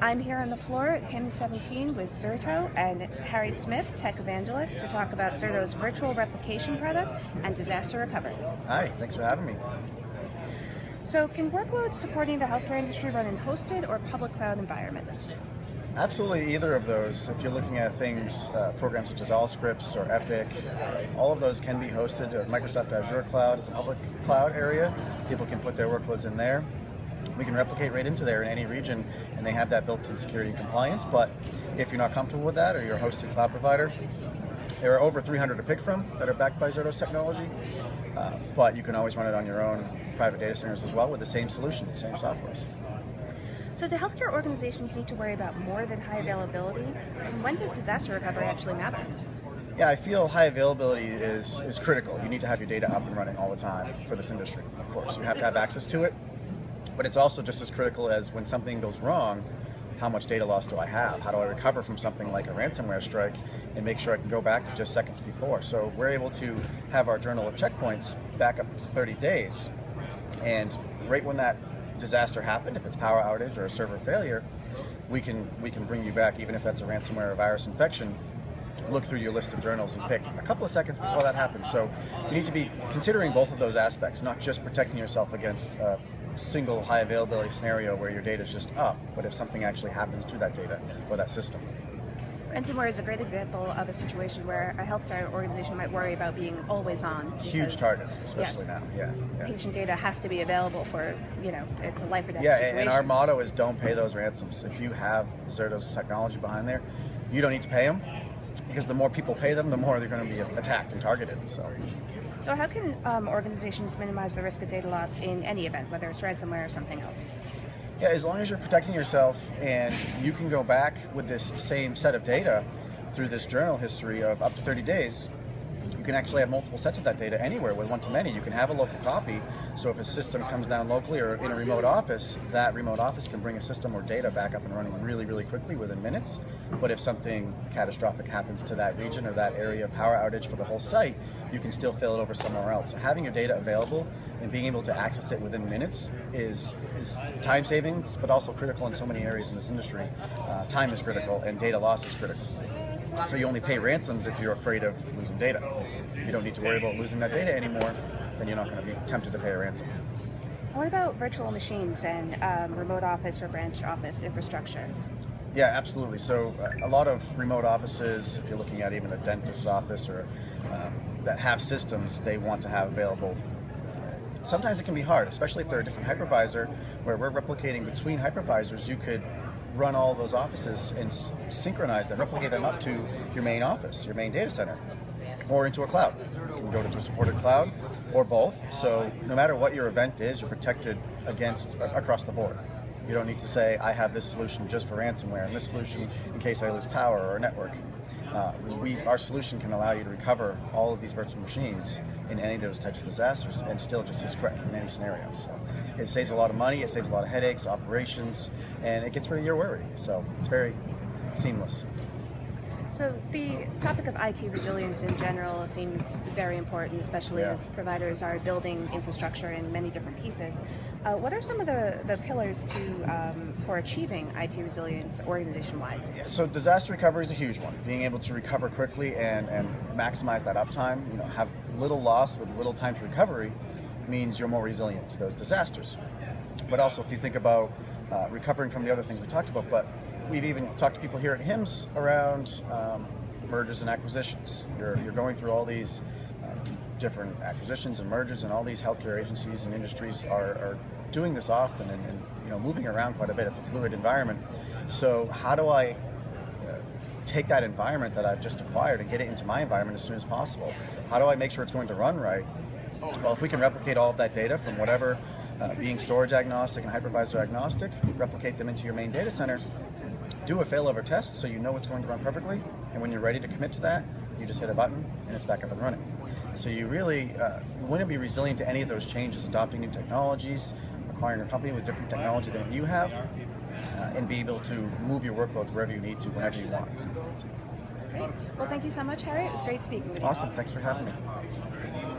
I'm here on the floor at HIMSS 17 with Zerto and Harry Smith, tech evangelist, to talk about Zerto's virtual replication product and disaster recovery. Hi, thanks for having me. So, can workloads supporting the healthcare industry run in hosted or public cloud environments? Absolutely either of those. If you're looking at things, programs such as Allscripts or Epic, all of those can be hosted. Microsoft Azure Cloud is a public cloud area. People can put their workloads in there. We can replicate right into there in any region, and they have that built-in security and compliance. But if you're not comfortable with that, or you're a hosted cloud provider, there are over 300 to pick from that are backed by Zerto's technology. But you can always run it on your own private data centers as well with the same solution, same softwares. So do healthcare organizations need to worry about more than high availability? And when does disaster recovery actually matter? Yeah, I feel high availability is critical. You need to have your data up and running all the time for this industry, of course. You have to have access to it, but it's also just as critical as when something goes wrong, how much data loss do I have? How do I recover from something like a ransomware strike and make sure I can go back to just seconds before? So we're able to have our journal of checkpoints back up to 30 days, and right when that disaster happened, if it's power outage or a server failure, we can bring you back, even if that's a ransomware or virus infection. Look through your list of journals and pick a couple of seconds before that happens. So you need to be considering both of those aspects, not just protecting yourself against a single high availability scenario where your data is just up, but if something actually happens to that data or that system. Ransomware is a great example of a situation where a healthcare organization might worry about being always on. Huge targets, especially now. Yeah. Patient data has to be available for, it's a life or death situation. And our motto is don't pay those ransoms. If you have Zerto's technology behind there, you don't need to pay them, because the more people pay them, the more they're going to be attacked and targeted. So how can organizations minimize the risk of data loss in any event, whether it's ransomware or something else? Yeah, as long as you're protecting yourself and you can go back with this same set of data through this journal history of up to 30 days, you can actually have multiple sets of that data anywhere with one-to-many. You can have a local copy, so if a system comes down locally or in a remote office, that remote office can bring a system or data back up and running really, really quickly within minutes. But if something catastrophic happens to that region or that area, power outage for the whole site, you can still fail it over somewhere else. So having your data available and being able to access it within minutes is time savings, but also critical in so many areas in this industry. Time is critical and data loss is critical. So you only pay ransoms if you're afraid of losing data. If you don't need to worry about losing that data anymore, then you're not going to be tempted to pay a ransom. What about virtual machines and remote office or branch office infrastructure? Yeah, absolutely. So a lot of remote offices, if you're looking at even a dentist's office or that have systems they want to have available, sometimes it can be hard, especially if they're a different hypervisor, where we're replicating between hypervisors. You could run all those offices and synchronize them, replicate them up to your main office, your main data center, or into a cloud. You can go to a supported cloud or both. So no matter what your event is, you're protected against across the board. You don't need to say, I have this solution just for ransomware and this solution in case I lose power or a network. Our solution can allow you to recover all of these virtual machines in any of those types of disasters and still just as quick in any scenario. So it saves a lot of money, it saves a lot of headaches, operations, and it gets rid of your worry. So it's very seamless. So the topic of IT resilience in general seems very important, especially as providers are building infrastructure in many different pieces. What are some of the pillars for achieving IT resilience organization-wide? Yeah, so disaster recovery is a huge one. Being able to recover quickly and maximize that uptime, have little loss with little time to recovery means you're more resilient to those disasters. But also if you think about recovering from the other things we talked about, but we've even talked to people here at HIMSS around mergers and acquisitions. You're going through all these different acquisitions and mergers, and all these healthcare agencies and industries are doing this often and moving around quite a bit. It's a fluid environment. So how do I take that environment that I've just acquired and get it into my environment as soon as possible? How do I make sure it's going to run right? Well, if we can replicate all of that data from whatever, being storage agnostic and hypervisor agnostic, replicate them into your main data center, do a failover test so you know it's going to run perfectly, and when you're ready to commit to that, you just hit a button and it's back up and running. So you really want to be resilient to any of those changes, adopting new technologies, acquiring a company with different technology than you have, and be able to move your workloads wherever you need to, whenever you want. Great. Well, thank you so much, Harry. It was great speaking with you. Awesome. Thanks for having me.